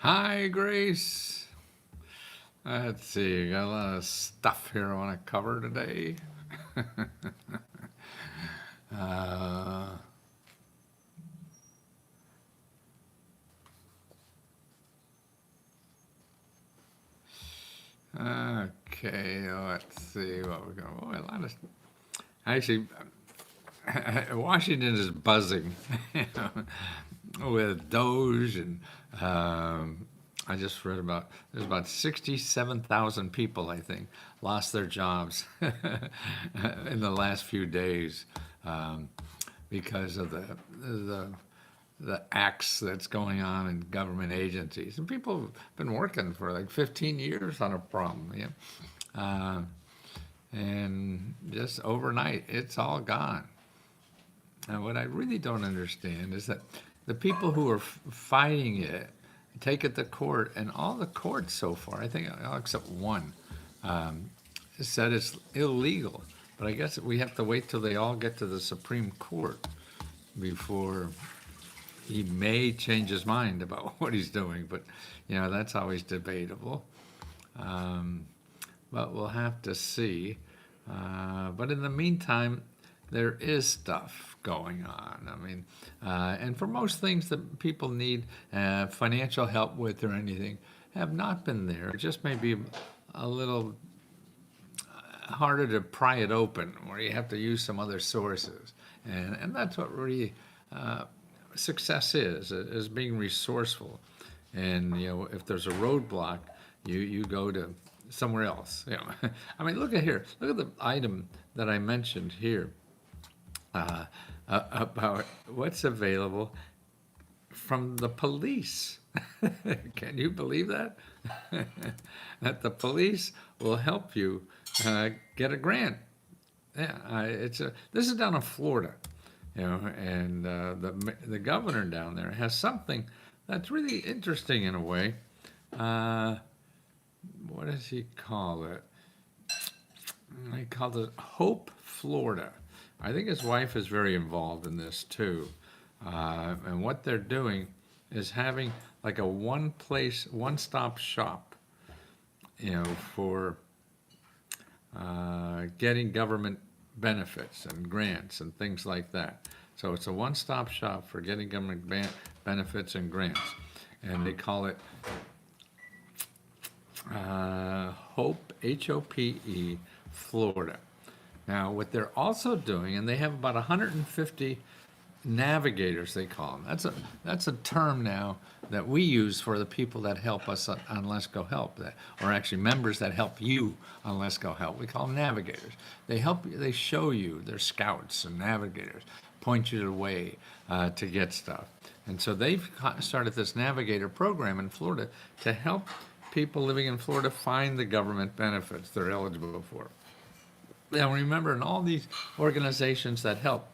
Hi, Grace. Let's see, got a lot of stuff here I want to cover today. uh, okay, let's see what we're going. Oh, a lot of actually, Washington is buzzing with Doge, and I just read about there's about 67,000 people, I think, lost their jobs in the last few days um, because of the acts that's going on in government agencies. And people have been working for like 15 years on a problem, you know? And just overnight, it's all gone. And what I really don't understand is that the people who are fighting it take it to court, and all the courts so far, I think all except one, um, said it's illegal. But I guess we have to wait till they all get to the Supreme Court before he may change his mind about what he's doing. But, you know, that's always debatable. Um, but we'll have to see. But in the meantime, there is stuff going on. I mean, and for most things that people need financial help with or anything, have not been there. It just may be a little harder to pry it open, where you have to use some other sources. And that's what really success is being resourceful. And, you know, if there's a roadblock, you go to somewhere else. You know, I mean, look at here. Look at the item that I mentioned here about what's available from the police. Can you believe that? That the police will help you get a grant. Yeah, this is down in Florida, you know, and the governor down there has something that's really interesting in a way. What does he call it? He called it Hope, Florida. I think his wife is very involved in this too. And what they're doing is having like a one-stop shop, you know, for getting government benefits and grants and things like that. So it's a one-stop shop for getting government benefits and grants. And they call it Hope, H-O-P-E, Florida. Now, what they're also doing, and they have about 150 navigators, they call them. That's a term now that we use for the people that help us on Let's Go Help, or actually members that help you on Let's Go Help. We call them navigators. They help you, they show you, they're scouts and navigators, point you the way to get stuff. And so they've started this navigator program in Florida to help people living in Florida find the government benefits they're eligible for. Now remember, in all these organizations that help,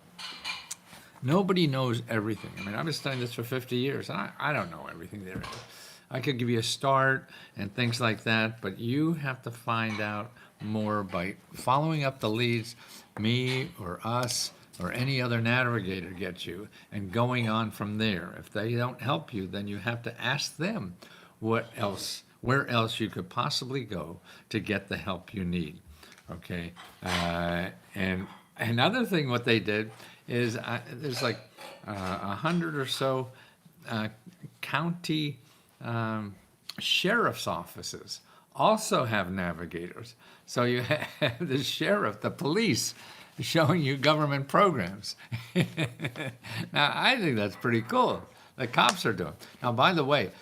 nobody knows everything. I mean, I've been studying this for 50 years, and I don't know everything there is. I could give you a start and things like that, but you have to find out more by following up the leads me or us or any other navigator gets you, and going on from there. If they don't help you, then you have to ask them where else you could possibly go to get the help you need. Okay, and another thing what they did is there's like 100 or so county sheriff's offices also have navigators. So you have the sheriff, the police, showing you government programs. Now, I think that's pretty cool. The cops are doing. Now, by the way,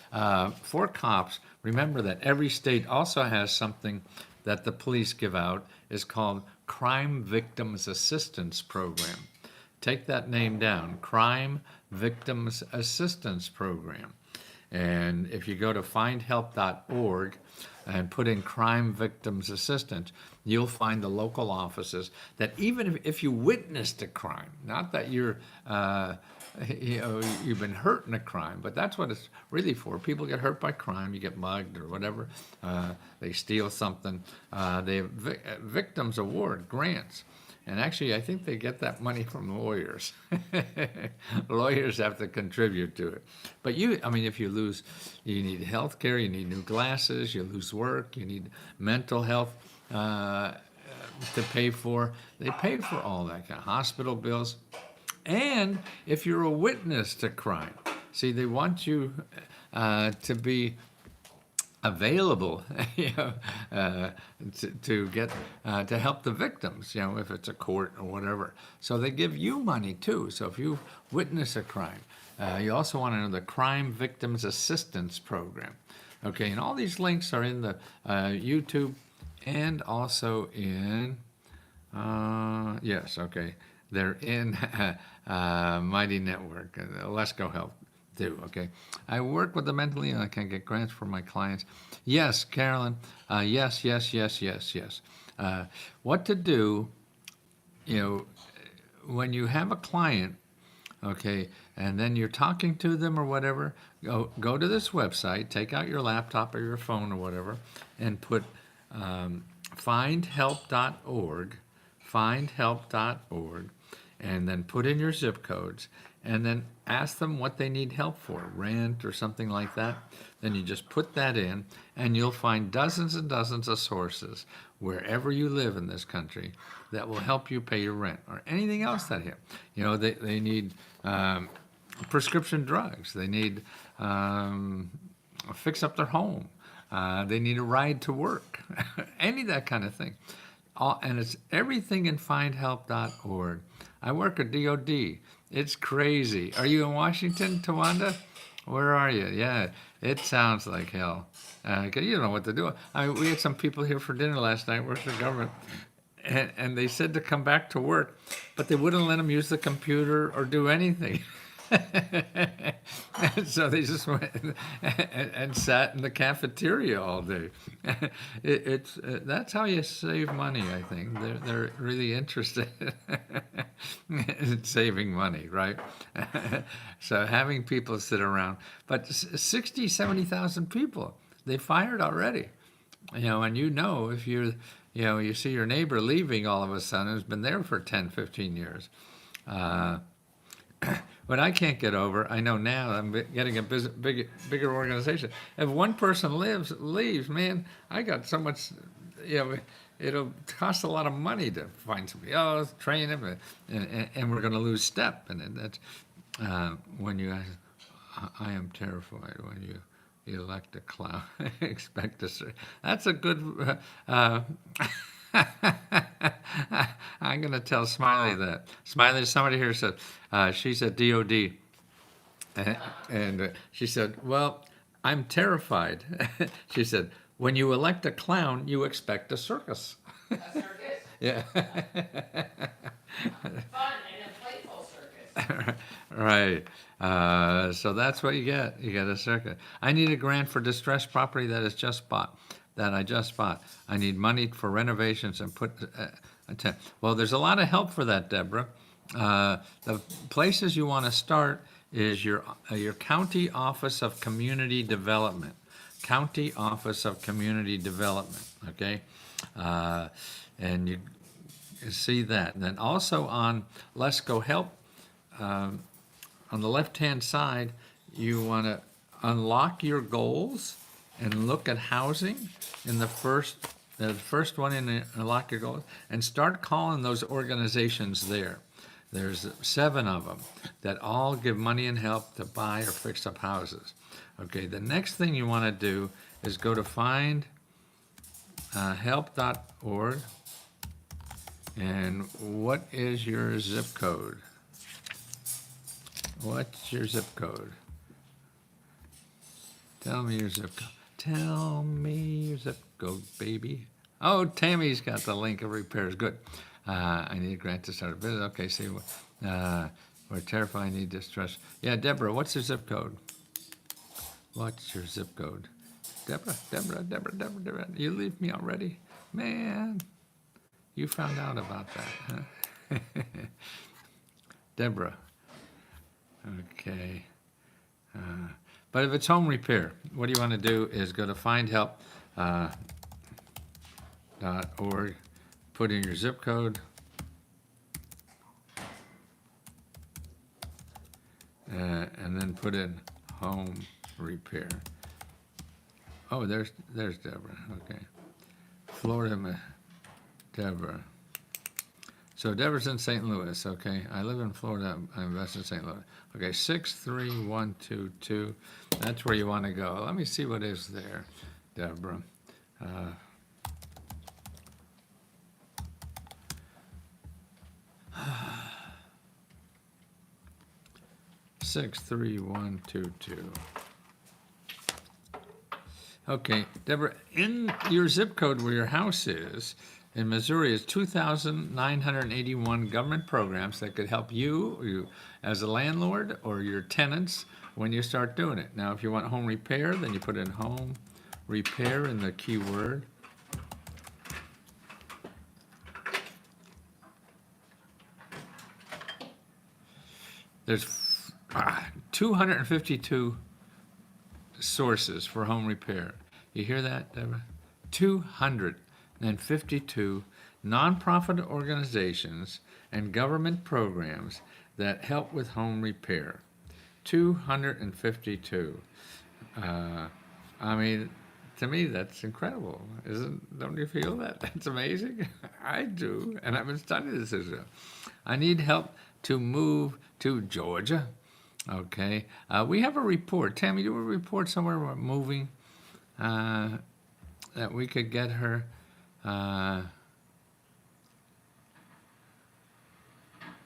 for cops, remember that every state also has something that the police give out is called Crime Victims Assistance Program. Take that name down, Crime Victims Assistance Program. And if you go to findhelp.org and put in Crime Victims Assistance, you'll find the local offices that even if you witnessed a crime, not that you've been hurt in a crime, but that's what it's really for. People get hurt by crime, you get mugged or whatever, they steal something, they have victims award grants. And actually, I think they get that money from lawyers. Lawyers have to contribute to it. But I mean, if you need health care, you need new glasses, you lose work, you need mental health to pay for. They pay for all that kind of hospital bills. And if you're a witness to crime, see, they want you to be available, to get to help the victims, if it's a court or whatever. So they give you money too. So if you witness a crime, you also want to know the Crime Victims Assistance Program. Okay, and all these links are in the YouTube and also in yes, okay, they're in Mighty Network. Let's Go Help do, okay? I work with the mentally ill. I can get grants for my clients. Yes, Carolyn. Yes. What to do, when you have a client, okay, and then you're talking to them or whatever, go to this website, take out your laptop or your phone or whatever, and put findhelp.org, and then put in your zip codes, and then ask them what they need help for, rent or something like that. Then you just put that in, and you'll find dozens and dozens of sources wherever you live in this country that will help you pay your rent or anything else that they need prescription drugs. They need fix up their home. They need a ride to work. Any of that kind of thing. And it's everything in findhelp.org. I work at DOD. It's crazy. Are you in Washington, Tawanda? Where are you? Yeah, it sounds like hell. 'Cause you don't know what to do. We had some people here for dinner last night, worked for the government, and they said to come back to work, but they wouldn't let them use the computer or do anything. And so they just went and sat in the cafeteria all day. That's how you save money, I think. They're really interested in saving money, right? So having people sit around, but 60, 70,000 people they fired already. And if you see your neighbor leaving all of a sudden, who's been there for 10, 15 years. But I can't get over, I know now I'm getting a bigger organization. If one person leaves, man, I got so much, it'll cost a lot of money to find somebody else, train them, and we're going to lose step. And that's when I am terrified when you elect a clown. Expect to see. That's a good. I'm going to tell Smiley that. Smiley, somebody here said, she's at DOD. And she said, well, I'm terrified. She said, when you elect a clown, you expect a circus. A circus? Yeah. Fun and a playful circus. Right. So that's what you get. You get a circus. I need a grant for distressed property that I just bought. I need money for renovations and well, there's a lot of help for that, Deborah. The places you want to start is your county office of community development. County office of community development. Okay, and you see that. And then also on Let's Go Help, on the left-hand side, you want to unlock your goals and look at housing in the first one in Unlock Your Goals, and start calling those organizations there. There's 7 of them that all give money and help to buy or fix up houses. Okay, the next thing you want to do is go to findhelp.org, and what is your zip code? What's your zip code? Tell me your zip code. Tell me your zip code, baby. Oh, Tammy's got the link of repairs. Good. I need a grant to start a business. Okay, see, we're terrified. I need distress. Yeah, Deborah, what's your zip code? What's your zip code? Deborah. You leave me already? Man, you found out about that, huh? Deborah. Okay. But if it's home repair, what you want to do is go to findhelp.org, put in your zip code, and then put in home repair. Oh, there's Deborah. Okay, Florida, Deborah. So Deborah's in St. Louis. Okay, I live in Florida. I invest in St. Louis. Okay, 63122. That's where you want to go. Let me see what is there, Deborah. 63122. Okay, Deborah, in your zip code where your house is, in Missouri, is 2,981 government programs that could help you as a landlord or your tenants when you start doing it. Now, if you want home repair, then you put in home repair in the keyword. There's 252 sources for home repair. You hear that, Deborah? 252 nonprofit organizations and government programs that help with home repair. 252. I mean, to me, that's incredible. Don't you feel that? That's amazing? I do, and I've been studying this issue. I need help to move to Georgia. Okay, we have a report. Tammy, do you have a report somewhere about moving that we could get her?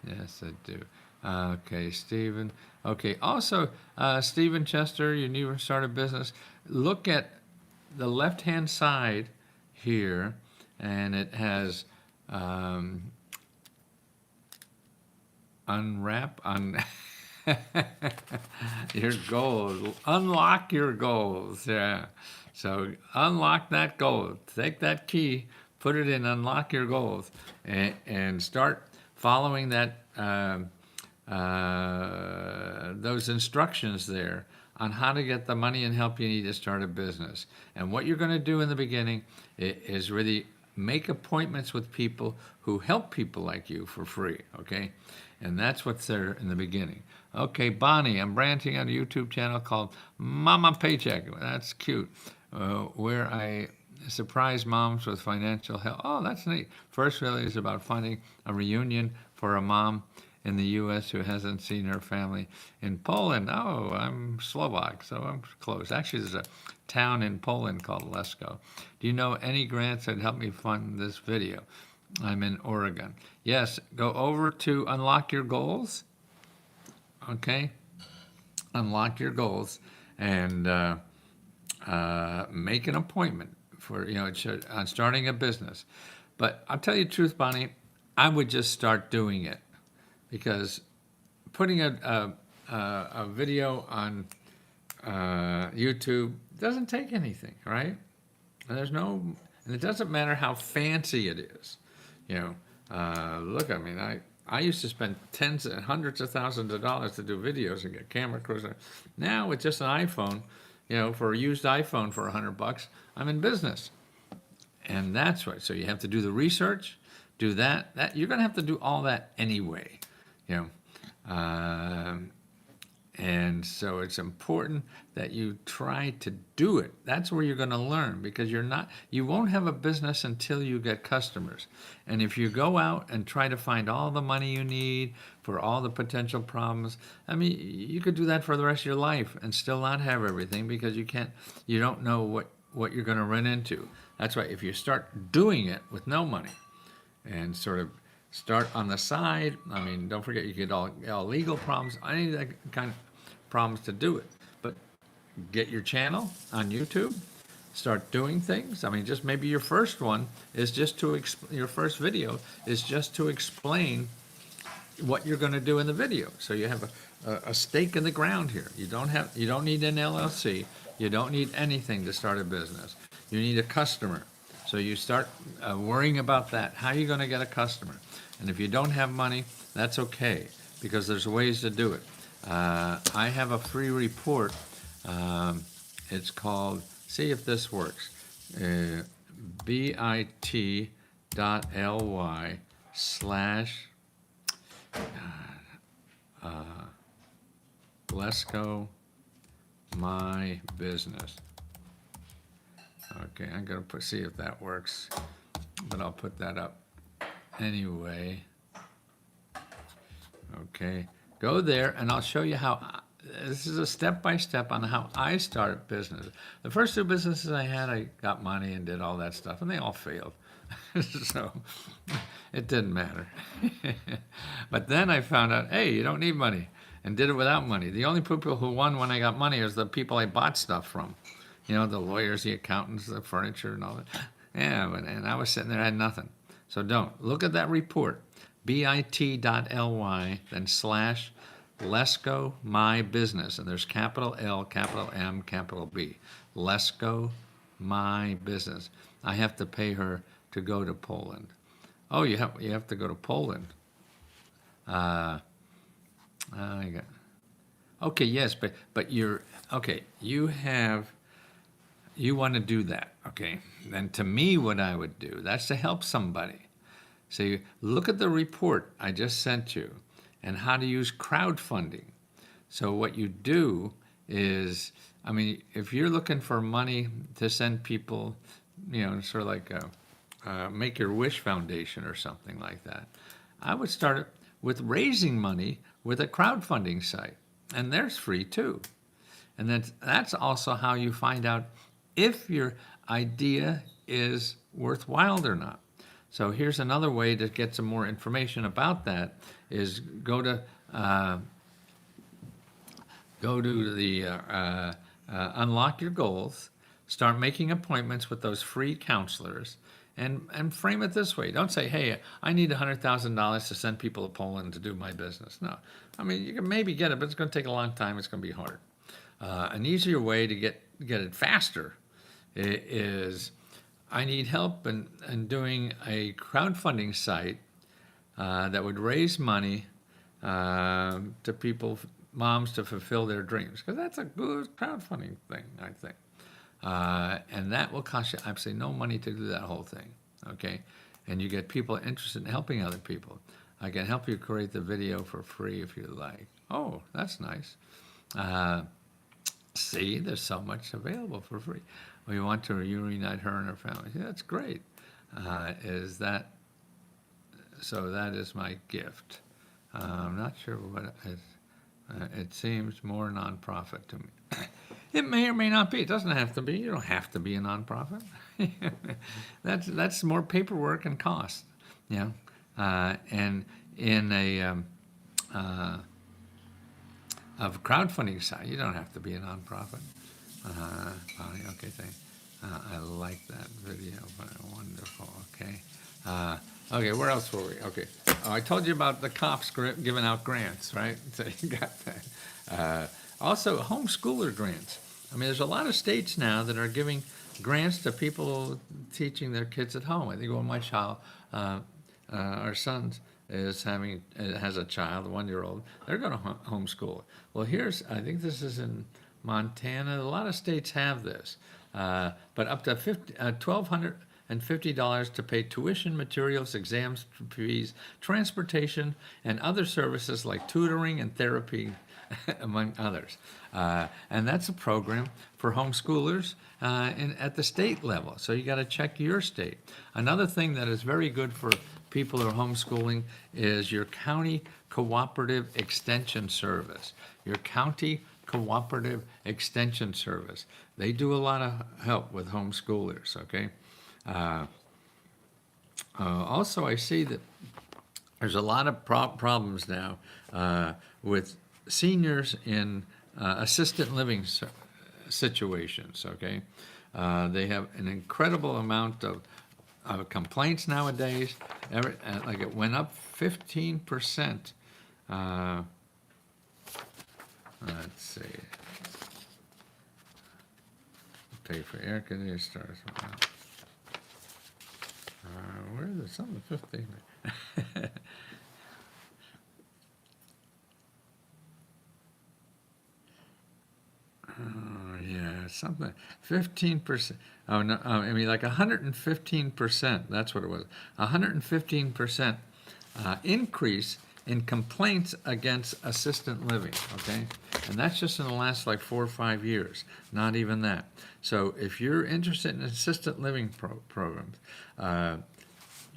Yes, I do. Okay, Stephen. Okay, also, Stephen Chester, you need to start a business. Look at the left-hand side here, and it has unwrap your goals. Unlock your goals. Yeah. So unlock that goal. Take that key, put it in, unlock your goals, and start following that those instructions there on how to get the money and help you need to start a business. And what you're going to do in the beginning is really make appointments with people who help people like you for free, okay? And that's what's there in the beginning. Okay, Bonnie, I'm branching on a YouTube channel called Mama Paycheck. That's cute. Where I surprise moms with financial help. Oh, that's neat. First really is about finding a reunion for a mom in the U.S. who hasn't seen her family in Poland. Oh, I'm Slovak, so I'm close. Actually, there's a town in Poland called Lesko. Do you know any grants that help me fund this video? I'm in Oregon. Yes, go over to Unlock Your Goals. Okay, unlock your goals and make an appointment for, on starting a business. But I'll tell you the truth, Bonnie, I would just start doing it, because putting a video on YouTube doesn't take anything, right? And and it doesn't matter how fancy it is. Look, I mean, I used to spend tens and hundreds of thousands of dollars to do videos and get camera crews. Now with just an iPhone, for a used iPhone for $100, I'm in business. And that's right. So you have to do the research, do that. You're going to have to do all that anyway, and so it's important that you try to do it. That's where you're going to learn, because you won't have a business until you get customers. And if you go out and try to find all the money you need for all the potential problems, I mean, you could do that for the rest of your life and still not have everything, because you don't know what you're going to run into. That's why if you start doing it with no money and sort of start on the side, I mean, don't forget you get all legal problems, any of that kind of problems to do it. But get your channel on YouTube, start doing things. I mean, just maybe your first one is just your first video is just to explain what you're going to do in the video. So you have a stake in the ground here. You don't need an LLC. You don't need anything to start a business. You need a customer. So you start worrying about that. How are you going to get a customer? And if you don't have money, that's okay, because there's ways to do it. I have a free report. It's called, see if this works, bit.ly/, Let's Go My Business. Okay, I'm gonna see if that works, but I'll put that up anyway. Okay, go there and I'll show you how, this is a step-by-step on how I started business. The first two businesses I had, I got money and did all that stuff, and they all failed. So it didn't matter. But then I found out, hey, you don't need money, and did it without money. The only people who won when I got money is the people I bought stuff from. You know, the lawyers, the accountants, the furniture, and all that. Yeah, and I was sitting there, I had nothing. So don't. Look at that report, bit.ly, then / Let's Go My Business, and there's capital L, capital M, capital B. Let's Go My Business. I have to pay her to go to Poland. Oh, you have to go to Poland. Okay, yes, but you're okay. You want to do that, okay? Then to me, what I would do, that's to help somebody. So you look at the report I just sent you and how to use crowdfunding. So what you do is, I mean, if you're looking for money to send people, you know, sort of like a Make-Your-Wish Foundation or something like that, I would start it with raising money with a crowdfunding site. And theirs free too. And that's also how you find out if your idea is worthwhile or not. So here's another way to get some more information about that is go to the Unlock Your Goals, start making appointments with those free counselors, and frame it this way. Don't say, hey, I need $100,000 to send people to Poland to do my business. No. I mean, you can maybe get it, but it's going to take a long time. It's going to be hard. An easier way to get it faster is I need help in doing a crowdfunding site that would raise money to people, moms, to fulfill their dreams. Because that's a good crowdfunding thing, I think. And that will cost you, I'd say, no money to do that whole thing, okay? And you get people interested in helping other people. I can help you create the video for free if you like. Oh, that's nice. See, there's so much available for free. We want to reunite her and her family. Yeah, that's great. So that is my gift. I'm not sure what it is. It seems more nonprofit to me. It may or may not be. It doesn't have to be. You don't have to be a nonprofit. That's more paperwork and cost. You know, and in a crowdfunding site, you don't have to be a nonprofit. Okay, thanks. I like that video. Wonderful. Okay. Okay, where else were we? Okay. Oh, I told you about the cops giving out grants, right? So you got that. Also, homeschooler grants. I mean, there's a lot of states now that are giving grants to people teaching their kids at home. I think when my child, our son, has a child, a 1-year-old, they're going to homeschool. Well, I think this is in Montana. A lot of states have this, but up to $1,250 to pay tuition, materials, exams, fees, transportation, and other services like tutoring and therapy, among others. And that's a program for homeschoolers at the state level. So you got to check your state. Another thing that is very good for people who are homeschooling is your county cooperative extension service. Your county cooperative extension service. They do a lot of help with homeschoolers, okay? Also, I see that there's a lot of problems now with seniors in assisted living situations, okay? They have an incredible amount of complaints nowadays. Like it went up 15%. Let's see. Pay for air conditioners. Where is it? Something 15. Oh, yeah, something 15%. Oh no, I mean like 115%. That's what it was. 115% increase in complaints against assisted living, okay? And that's just in the last like 4 or 5 years, not even that. So if you're interested in assisted living programs,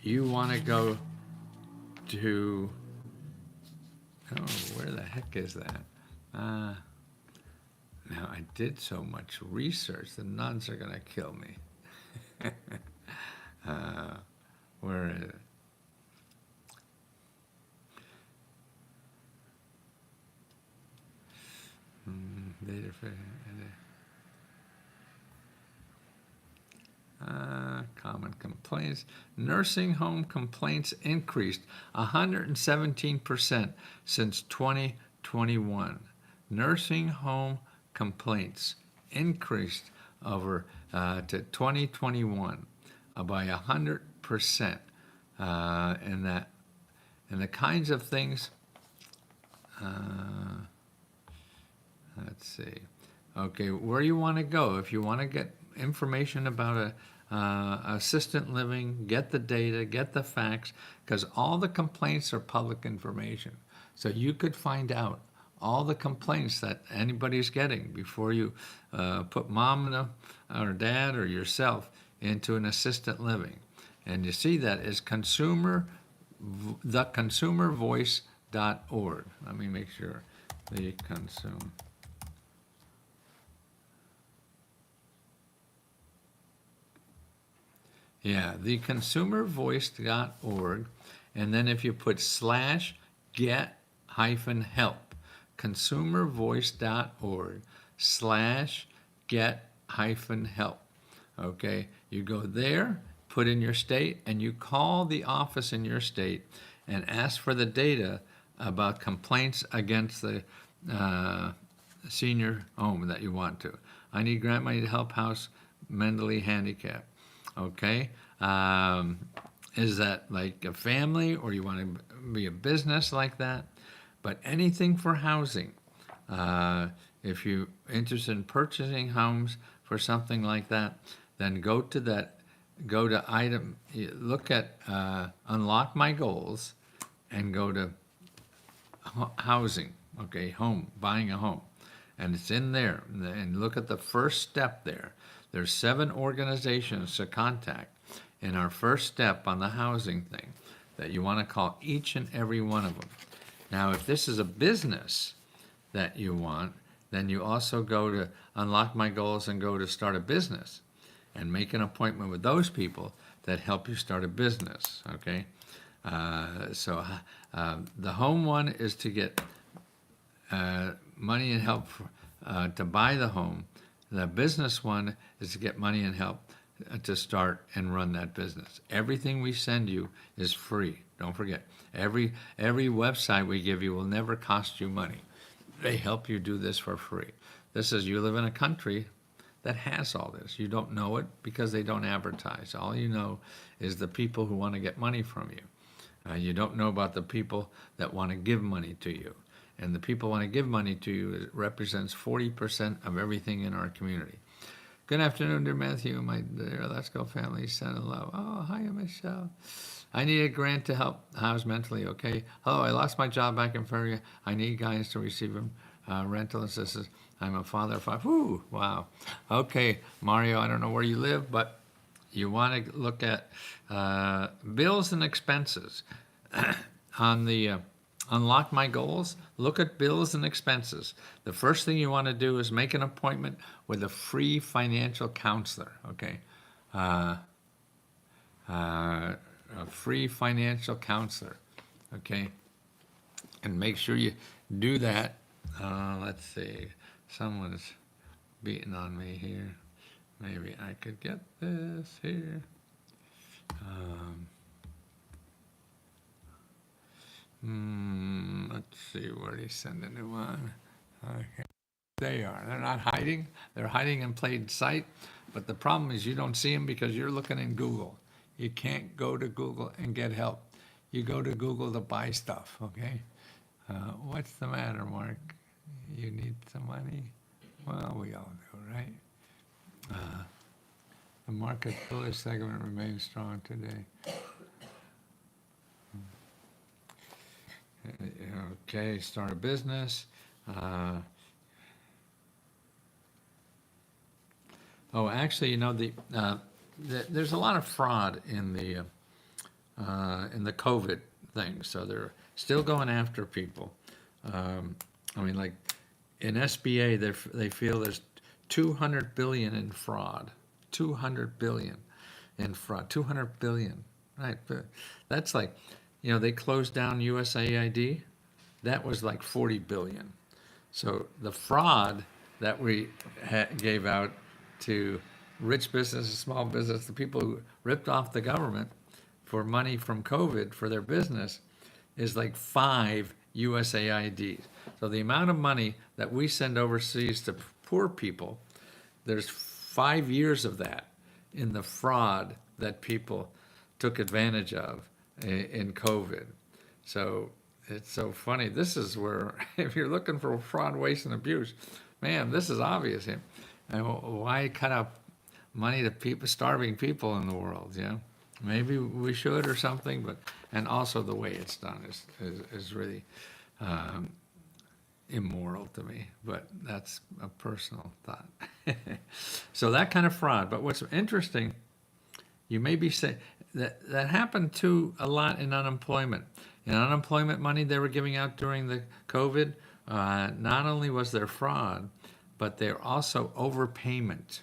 you want to go to, oh, where the heck is that? Now, I did so much research, the nuns are going to kill me. Where is it? Common complaints. Nursing home complaints increased 117% since 2021. Nursing home complaints increased over to 2021 by 100%. And the kinds of things. Let's see. Okay, where you want to go? If you want to get information about assisted living, get the data, get the facts, because all the complaints are public information. So you could find out all the complaints that anybody's getting before you put mom or dad or yourself into an assisted living. And you see that is theconsumervoice.org. Let me make sure. The consumer. Yeah, theconsumervoice.org, and then if you put /get-help, consumervoice.org/get-help. Okay, you go there, put in your state, and you call the office in your state and ask for the data about complaints against the senior home that you want to. I need grant money to help house mentally handicapped. Okay, is that like a family, or you want to be a business like that? But anything for housing. If you're interested in purchasing homes for something like that, then go to item, look at Unlock My Goals, and go to housing, okay, home, buying a home. And it's in there, and look at the first step there. There's 7 organizations to contact in our first step on the housing thing that you want to call each and every one of them. Now, if this is a business that you want, then you also go to Unlock My Goals and go to Start a Business and make an appointment with those people that help you start a business, okay? So the home one is to get money and help to buy the home. The business one is to get money and help to start and run that business. Everything we send you is free. Don't forget, every website we give you will never cost you money. They help you do this for free. This is, you live in a country that has all this. You don't know it because they don't advertise. All you know is the people who want to get money from you. You don't know about the people that want to give money to you. And the people want to give money to you, it represents 40% of everything in our community. Good afternoon, dear Matthew, my dear Let's Go family, son in love. Oh, hi, Michelle. I need a grant to help house mentally, okay? Hello, I lost my job back in Ferrier. I need guidance to receive rental assistance. I'm a father of 5. Woo, wow. Okay, Mario, I don't know where you live, but you want to look at bills and expenses. On the Unlock My Goals, look at bills and expenses. The first thing you want to do is make an appointment with a free financial counselor, okay? A free financial counselor, okay? And make sure you do that. Let's see, someone's beating on me here. Maybe I could get this here. Let's see where he's sending it on. Okay. They're not hiding. They're hiding in plain sight. But the problem is you don't see them because you're looking in Google. You can't go to Google and get help. You go to Google to buy stuff, okay? What's the matter, Mark? You need some money? Well, we all do, right? The market bullish segment remains strong today. Okay, start a business. Oh, actually, you know, there's a lot of fraud in the COVID thing, so they're still going after people. I mean, like in SBA, they feel there's 200 billion in fraud, 200 billion in fraud, 200 billion, right? But that's like, you know, they closed down USAID. That was like 40 billion. So the fraud that we gave out to rich businesses, small business, the people who ripped off the government for money from COVID for their business is like 5 USAIDs. So the amount of money that we send overseas to poor people, there's 5 years of that in the fraud that people took advantage of in COVID. So it's so funny. This is where, if you're looking for fraud, waste, and abuse, man, this is obvious here. And why cut out money to people, starving people in the world? You know, maybe we should or something. But and also the way it's done is really immoral to me. But that's a personal thought. So that kind of fraud. But what's interesting, you may be saying that happened too a lot in unemployment. In unemployment money they were giving out during the COVID, not only was there fraud, but they're also overpayment.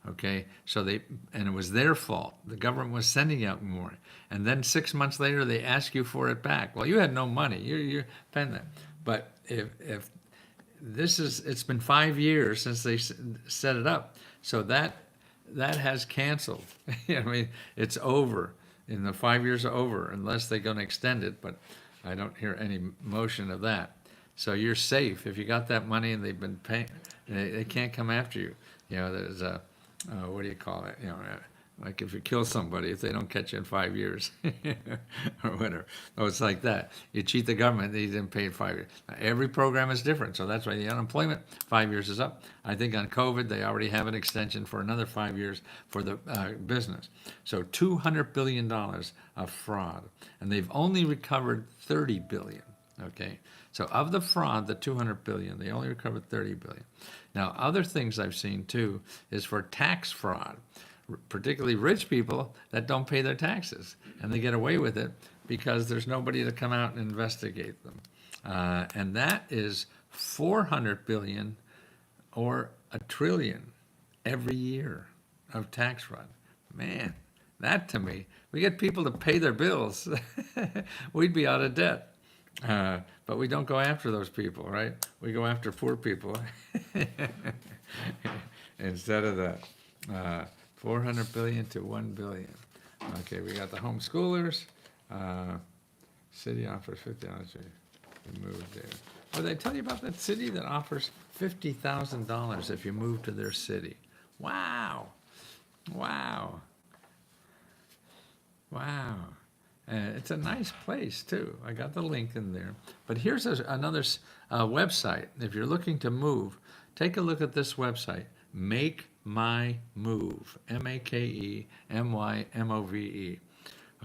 Okay, so and it was their fault. The government was sending out more, and then 6 months later they ask you for it back. Well, you had no money. You're paying that. But if this is, it's been 5 years since they set it up, so that has canceled. I mean, it's over. In the 5 years are over, unless they're going to extend it, but I don't hear any motion of that. So you're safe if you got that money and they've been paying. They can't come after you. You know, there's a what do you call it? You know, like if you kill somebody, if they don't catch you in 5 years or whatever. Oh, it's like that. You cheat the government, they didn't pay in 5 years. Now, every program is different, so that's why the unemployment 5 years is up. I think on COVID they already have an extension for another 5 years for the business. So $200 billion of fraud, and they've only recovered 30 billion. Okay, so of the fraud, the 200 billion, they only recovered 30 billion. Now, other things I've seen too is for tax fraud, particularly rich people that don't pay their taxes, and they get away with it because there's nobody to come out and investigate them. And that is 400 billion or a trillion every year of tax fraud. Man, that to me, we get people to pay their bills, we'd be out of debt. But we don't go after those people, right? We go after poor people instead of that. 400 billion to 1 billion. Okay, we got the homeschoolers. City offers $50 to move there. Oh, they tell you about that city that offers $50,000 if you move to their city. Wow. Wow. Wow. It's a nice place too. I got the link in there. But here's another website. If you're looking to move, take a look at this website. Make My Move. MakeMyMove.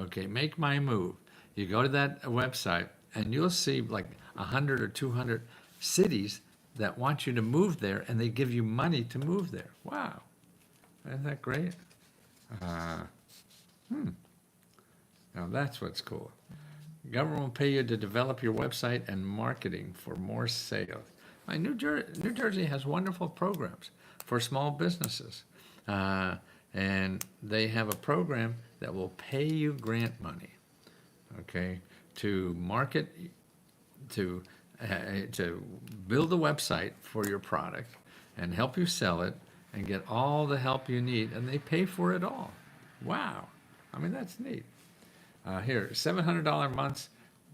Okay, Make My Move. You go to that website and you'll see like 100 or 200 cities that want you to move there, and they give you money to move there. Wow. Isn't that great? Now that's what's cool. Government will pay you to develop your website and marketing for more sales. New Jersey has wonderful programs for small businesses. And they have a program that will pay you grant money, okay, to market, to build a website for your product and help you sell it and get all the help you need, and they pay for it all. Wow. I mean, that's neat. Here, $700 months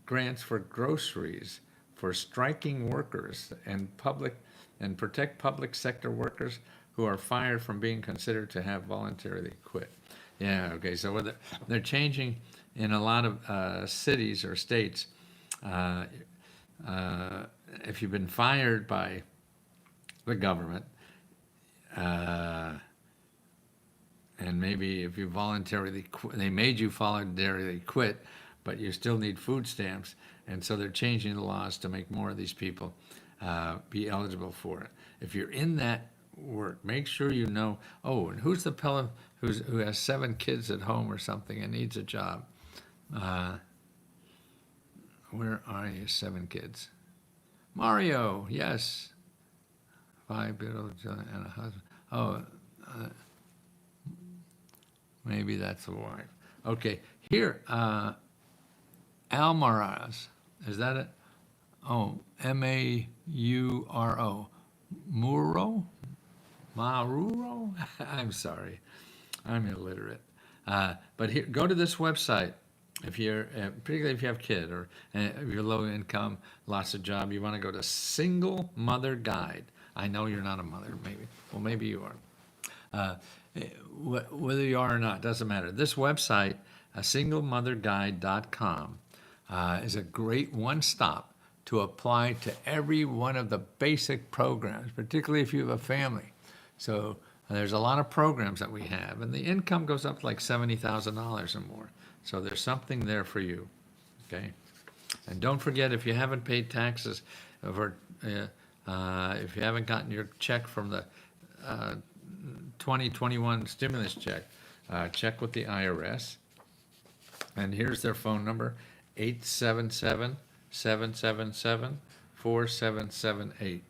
grants for groceries for striking workers and protect public sector workers who are fired from being considered to have voluntarily quit. Yeah, okay, so they're changing in a lot of cities or states. If you've been fired by the government, and maybe if you voluntarily quit, they made you voluntarily quit, but you still need food stamps, And so they're changing the laws to make more of these people be eligible for it. If you're in that work, make sure you know, oh, and who's the fellow who has 7 kids at home or something and needs a job? Where are you, 7 kids? Mario, yes. 5 beautiful children and a husband. Oh, maybe that's the wife. Okay, here, Almaraz, is that it? Oh, Mauro. Muro? Maruro? I'm sorry, I'm illiterate. But here, go to this website. If you're, particularly if you have a kid or if you're low income, lots of job, you want to go to Single Mother Guide. I know you're not a mother, maybe. Well, maybe you are. Whether you are or not, doesn't matter. This website, singlemotherguide.com, is a great one-stop to apply to every one of the basic programs, particularly if you have a family. So there's a lot of programs that we have, and the income goes up to like $70,000 or more. So there's something there for you, okay? And don't forget, if you haven't paid taxes, if you haven't gotten your check from the 2021 stimulus check, check with the IRS. And here's their phone number, 877-777-4778.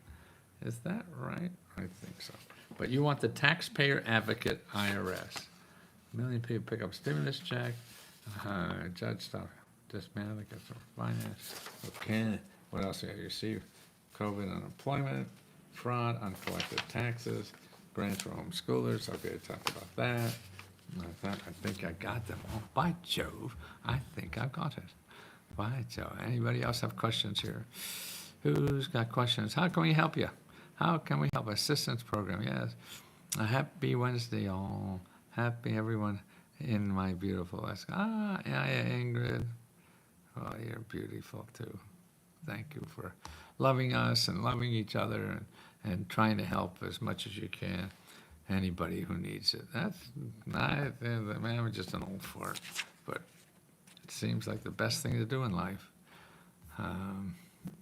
Is that right? I think so. But you want the Taxpayer Advocate IRS. A million people pick up stimulus check. Judge stuff, dismantle, get some finance. Okay, what else? You receive COVID unemployment, fraud, uncollected taxes, grants for homeschoolers. Okay, talk about that. I think I got them all. By Jove, I think I got it. By Jove. Anybody else have questions here? Who's got questions? How can we help you? How can we help? Assistance program, yes. A happy Wednesday, all. Happy everyone in my beautiful West. Yeah, Ingrid. Oh, you're beautiful too. Thank you for loving us and loving each other and trying to help as much as you can. Anybody who needs it. I'm just an old fart, but it seems like the best thing to do in life.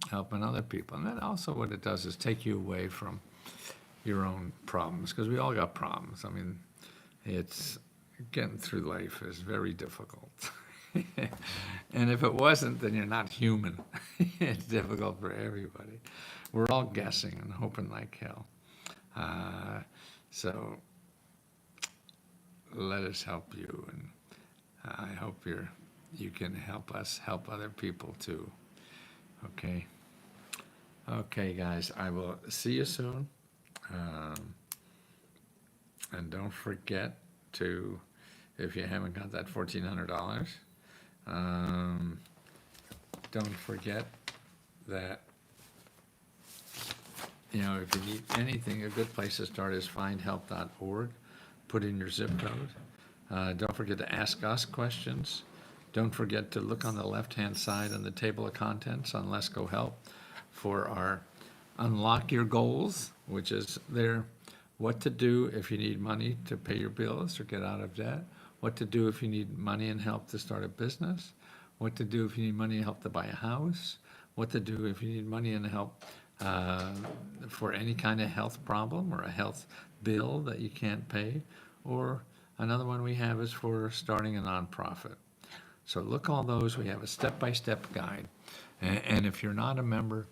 Helping other people. And that also what it does is take you away from your own problems, because we all got problems. I mean, it's getting through life is very difficult. And if it wasn't, then you're not human. It's difficult for everybody. We're all guessing and hoping like hell. So let us help you, and I hope you can help us help other people too. Okay. Okay, guys, I will see you soon. And don't forget to, if you haven't got that $1,400, don't forget that, you know, if you need anything, a good place to start is findhelp.org. Put in your zip code. Don't forget to ask us questions. Don't forget to look on the left-hand side on the table of contents on Let's Go Help for our Unlock Your Goals, which is there. What to do if you need money to pay your bills or get out of debt. What to do if you need money and help to start a business. What to do if you need money and help to buy a house. What to do if you need money and help for any kind of health problem or a health bill that you can't pay. Or another one we have is for starting a nonprofit. So look all those. We have a step-by-step guide. And if you're not a member,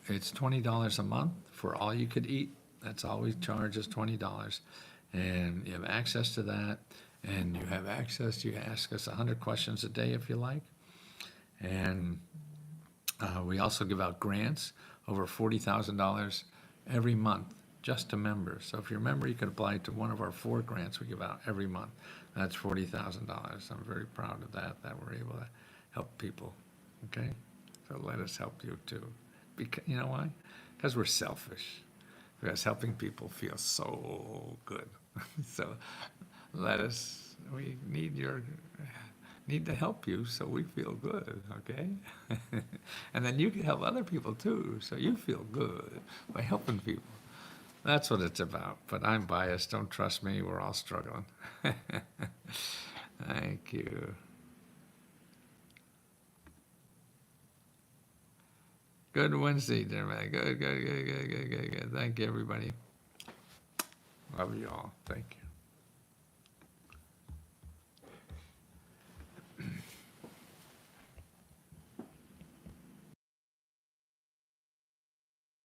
it's $20 a month for all you could eat. That's all we charge is $20. And you have access to that. And you have access, you ask us 100 questions a day if you like. And we also give out grants, over $40,000 every month, just to members. So if you're a member, you can apply to one of our 4 grants we give out every month. That's $40,000. I'm very proud of that we're able to help people, okay? So let us help you too. Because, you know why? Because we're selfish. Because helping people feels so good. So we need to help you so we feel good, okay? And then you can help other people too, so you feel good by helping people. That's what it's about. But I'm biased. Don't trust me. We're all struggling. Thank you. Good Wednesday, everybody. Good. Thank you, everybody. Love you all. Thank you.